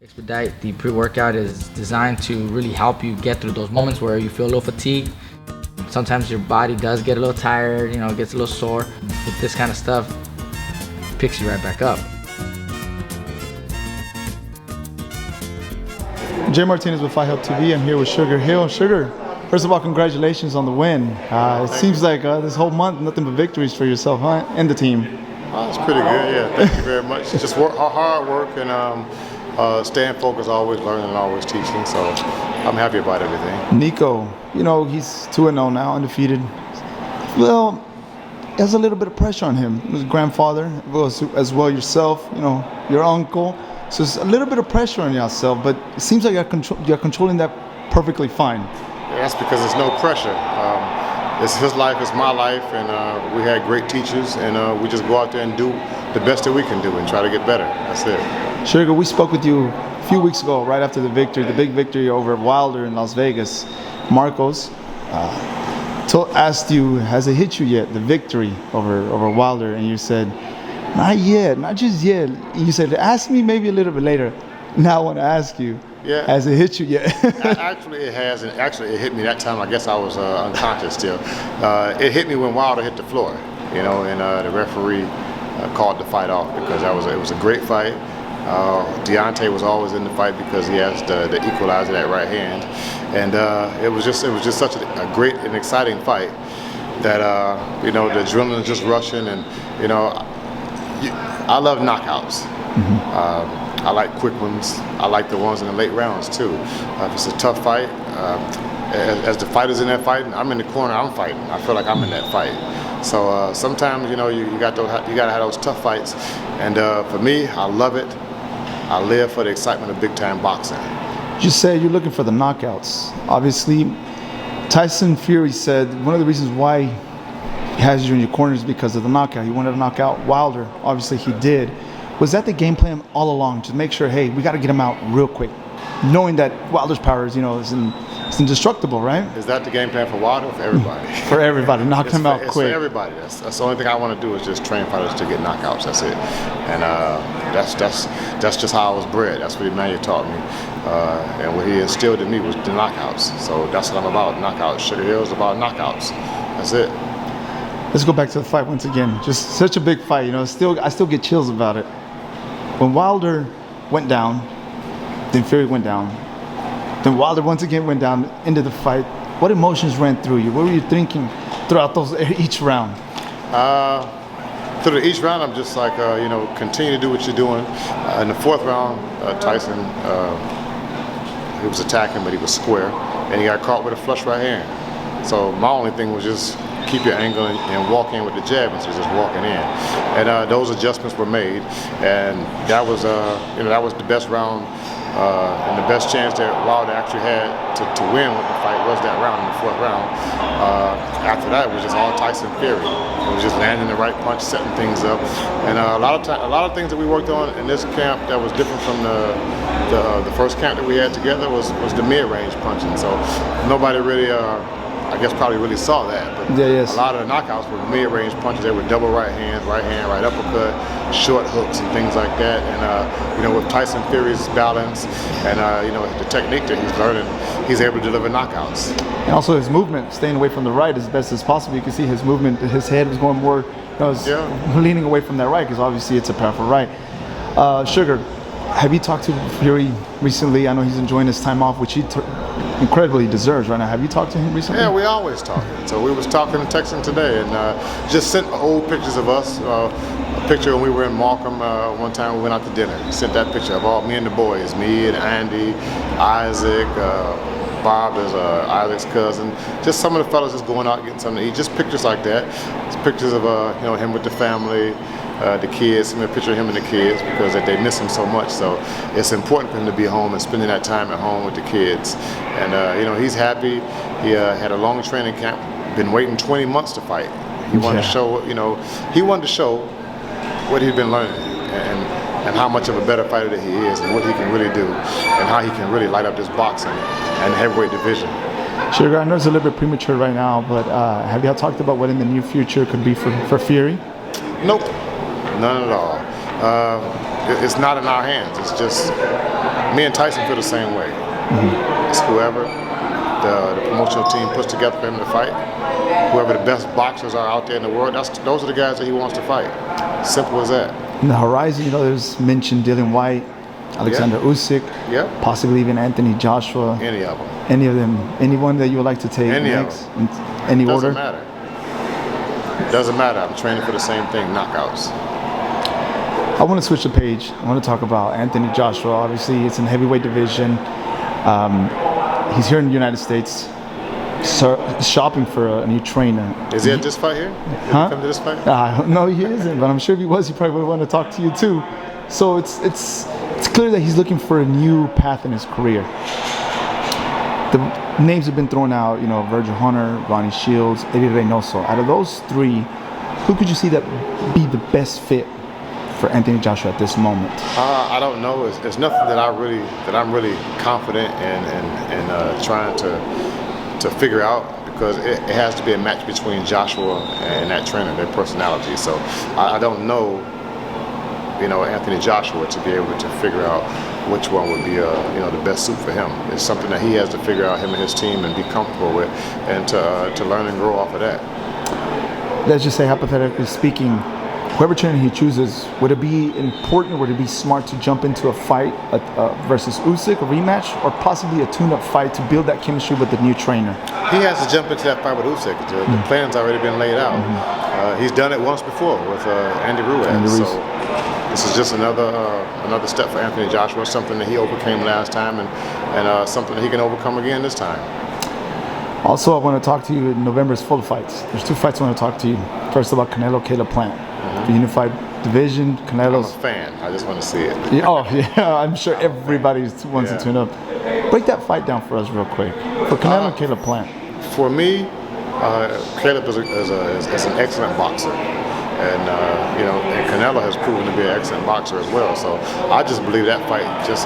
Expedite, the pre-workout is designed to really help you get through those moments where you feel a little fatigued. Sometimes your body does get a little tired, gets a little sore. With this kind of stuff, it picks you right back up. Jay Martinez with Fight Help TV. I'm here with Sugar Hill. Sugar, first of all, congratulations on the win. It seems like this whole month, nothing but victories for yourself, huh? And the team. Oh, it's pretty good, yeah. Thank you very much. Just hard work and staying focused, always learning and always teaching. So I'm happy about everything. Nico, he's 2-0 now, undefeated. Well, there's a little bit of pressure on him. His grandfather, as well yourself, your uncle. So it's a little bit of pressure on yourself, but it seems like you're controlling that perfectly fine. Yeah, that's because there's no pressure. It's his life, it's my life, and we had great teachers, and we just go out there and do the best that we can do and try to get better. That's it. Sugar, we spoke with you a few weeks ago, right after the victory, the big victory over Wilder in Las Vegas. Marcos asked you, has it hit you yet, the victory over Wilder? And you said, not yet, not just yet. You said, ask me maybe a little bit later. Now I want to ask you, has it hit you yet? Actually, it has. And actually, it hit me that time. I guess I was unconscious still. It hit me when Wilder hit the floor, and the referee called the fight off because it was a great fight. Deontay was always in the fight because he has the equalizer, that right hand, and it was just such a great and exciting fight that the adrenaline just rushing, and I love knockouts. Mm-hmm. I like quick ones. I like the ones in the late rounds too. If it's a tough fight, as the fighters in that fight, I'm in the corner. I'm fighting. I feel like I'm in that fight. So sometimes you got to have those tough fights, and for me, I love it. I live for the excitement of big time boxing. You said you're looking for the knockouts. Obviously, Tyson Fury said one of the reasons why he has you in your corner is because of the knockout. He wanted to knock out Wilder. Obviously, he did. Was that the game plan all along to make sure, hey, we got to get him out real quick, knowing that Wilder's power is, it's indestructible, right? Is that the game plan for Wilder or for everybody? For everybody, knock him out quick. For everybody. That's the only thing I want to do is just train fighters to get knockouts. That's it. And that's just how I was bred. That's what Emmanuel taught me, and what he instilled in me was the knockouts. So that's what I'm about. Knockouts. Sugar Hill is about knockouts. That's it. Let's go back to the fight once again. Just such a big fight. I still get chills about it. When Wilder went down, then Fury went down, then Wilder once again went down into the fight. What emotions ran through you? What were you thinking throughout each round? Through each round, I'm just like, continue to do what you're doing. In the fourth round, Tyson, he was attacking, but he was square, and he got caught with a flush right hand. So my only thing was just keep your angle and walk in with the jab instead of just walking in. And those adjustments were made, and that was the best round and the best chance that Wilder actually had to win with the fight was that round, in the fourth round. After that, it was just all Tyson Fury. It was just landing the right punch, setting things up, and a lot of things that we worked on in this camp that was different from the first camp that we had together was the mid-range punching. So nobody really. I guess probably really saw that, but a lot of the knockouts were mid-range punches. They were double right hand, right uppercut, short hooks, and things like that. And with Tyson Fury's balance and the technique that he's learning, he's able to deliver knockouts. And also his movement, staying away from the right as best as possible. You can see his movement. His head was going more, leaning away from that right because obviously it's a powerful right. Sugar, have you talked to Fury recently? I know he's enjoying his time off, which he incredibly deserves right now. Have you talked to him recently? Yeah, we always talk. So we was talking and texting today, and just sent old pictures of us. A picture when we were in Markham one time. We went out to dinner. He sent that picture of all me and the boys, me and Andy, Isaac, Bob is Isaac's cousin. Just some of the fellas just going out getting something to eat. Just pictures like that. It's pictures of him with the family. The kids, a picture of him and the kids because they miss him so much. So it's important for him to be home and spending that time at home with the kids. And he's happy. He had a long training camp. Been waiting 20 months to fight. He wanted to show, he wanted to show what he'd been learning and how much of a better fighter that he is and what he can really do and how he can really light up this boxing and heavyweight division. Sugar, I know it's a little bit premature right now, but have y'all talked about what in the near future could be for Fury? Nope. None at all. It's not in our hands. It's just me and Tyson feel the same way. It's whoever the promotional team puts together for him to fight. Whoever the best boxers are out there in the world, those are the guys that he wants to fight. Simple as that. In the horizon, you know, there's mentioned Whyte, Alexander Usyk, possibly even Anthony Joshua. Any of them. Any of them. Anyone that you would like to take next? In any order? Doesn't matter. Doesn't matter. I'm training for the same thing, knockouts. I want to switch the page. I want to talk about Anthony Joshua. Obviously, it's in the heavyweight division. He's here in the United States, shopping for a new trainer. Is he at this fight here? Did he come to this fight? No, he isn't. But I'm sure if he was, he probably would want to talk to you too. So it's clear that he's looking for a new path in his career. The names have been thrown out. You know, Virgil Hunter, Ronnie Shields, Eddie Reynoso. Out of those three, who could you see that be the best fit for Anthony Joshua at this moment? I don't know. It's nothing that I'm really confident in trying to figure out, because it has to be a match between Joshua and that trainer, their personality. So I don't know, you know, Anthony Joshua to be able to figure out which one would be you know, the best suit for him. It's something that he has to figure out, him and his team, and be comfortable with, and to learn and grow off of that. Let's just say, hypothetically speaking, whoever trainer he chooses, would it be important, would it be smart to jump into a fight versus Usyk, a rematch, or possibly a tune-up fight to build that chemistry with the new trainer? He has to jump into that fight with Usyk. The plan's already been laid out. He's done it once before with Andy Ruiz. So this is just another step for Anthony Joshua, something that he overcame last time, and something that he can overcome again this time. Also, I want to talk to you. November is full of fights. There's two fights I want to talk to you. First about Canelo, Caleb Plant. The unified division, Canelo's... I'm a fan. I just want to see it. Yeah, I'm sure everybody wants to tune up. Break that fight down for us real quick. For Canelo and Caleb Plant. For me, Caleb is an excellent boxer. And you know, and Canelo has proven to be an excellent boxer as well. So I just believe that fight just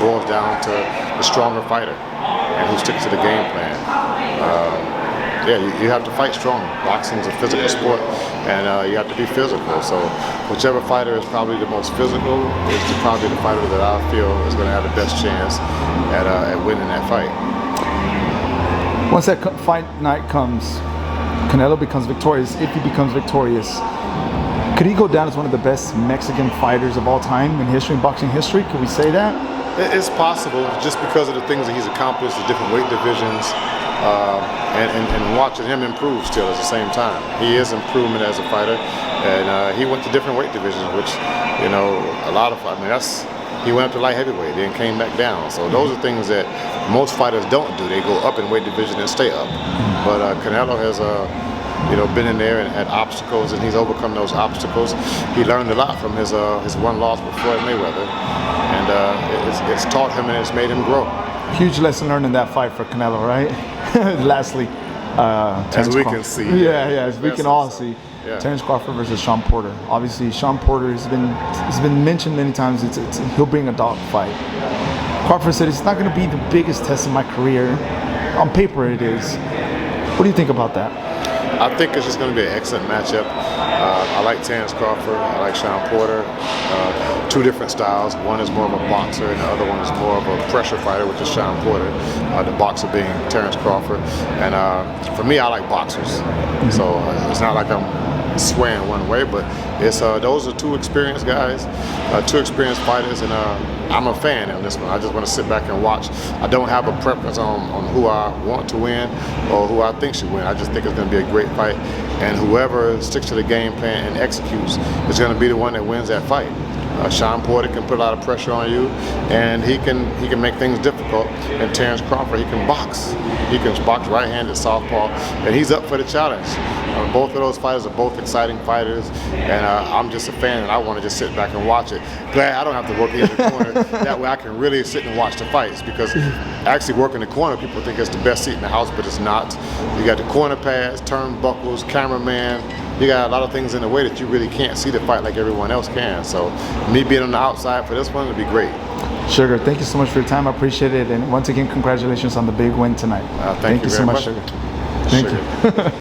boils down to the stronger fighter and who sticks to the game plan. Yeah, you have to fight strong. Boxing is a physical sport, and you have to be physical. So whichever fighter is probably the most physical is probably the fighter that I feel is going to have the best chance at winning that fight. Once that fight night comes, Canelo becomes victorious. If he becomes victorious, could he go down as one of the best Mexican fighters of all time in history, in boxing history? Could we say that? It's possible, just because of the things that he's accomplished, the different weight divisions, and watching him improve still at the same time. He is improving as a fighter, and he went to different weight divisions, which, you know, he went up to light heavyweight, then came back down. So those are things that most fighters don't do. They go up in weight division and stay up. But Canelo has you know, been in there and had obstacles, and he's overcome those obstacles. He learned a lot from his one loss with Floyd Mayweather, and it's taught him and it's made him grow. Huge lesson learned in that fight for Canelo, right? Lastly, as we can see. As we can all see. Terence Crawford versus Sean Porter. Obviously, Sean Porter has been mentioned many times. He'll bring a dog fight. Crawford said it's not going to be the biggest test in my career. On paper, it is. What do you think about that? I think it's just going to be an excellent matchup. I like Terence Crawford. I like Sean Porter. Two different styles. One is more of a boxer, and the other one is more of a pressure fighter, which is Sean Porter. The boxer being Terence Crawford. And for me, I like boxers. So it's not like I'm swaying one way, but it's those are two experienced guys, two experienced fighters, and I'm a fan on this one. I just want to sit back and watch. I don't have a preference on who I want to win or who I think should win. I just think it's going to be a great fight, and whoever sticks to the game plan and executes is going to be the one that wins that fight. Sean Porter can put a lot of pressure on you, and he can make things difficult. And Terence Crawford, he can box. He can box right-handed, southpaw, and he's up for the challenge. Both of those fighters are both exciting fighters, and I'm just a fan, and I want to just sit back and watch it. Glad I don't have to work in the corner. That way I can really sit and watch the fights, because actually working the corner, people think it's the best seat in the house, but it's not. You got the corner pads, turnbuckles, cameraman. You got a lot of things in the way that you really can't see the fight like everyone else can. So me being on the outside for this one would be great. Sugar, thank you so much for your time. I appreciate it. And once again, congratulations on the big win tonight. Thank you so very much. Sugar. Thank you.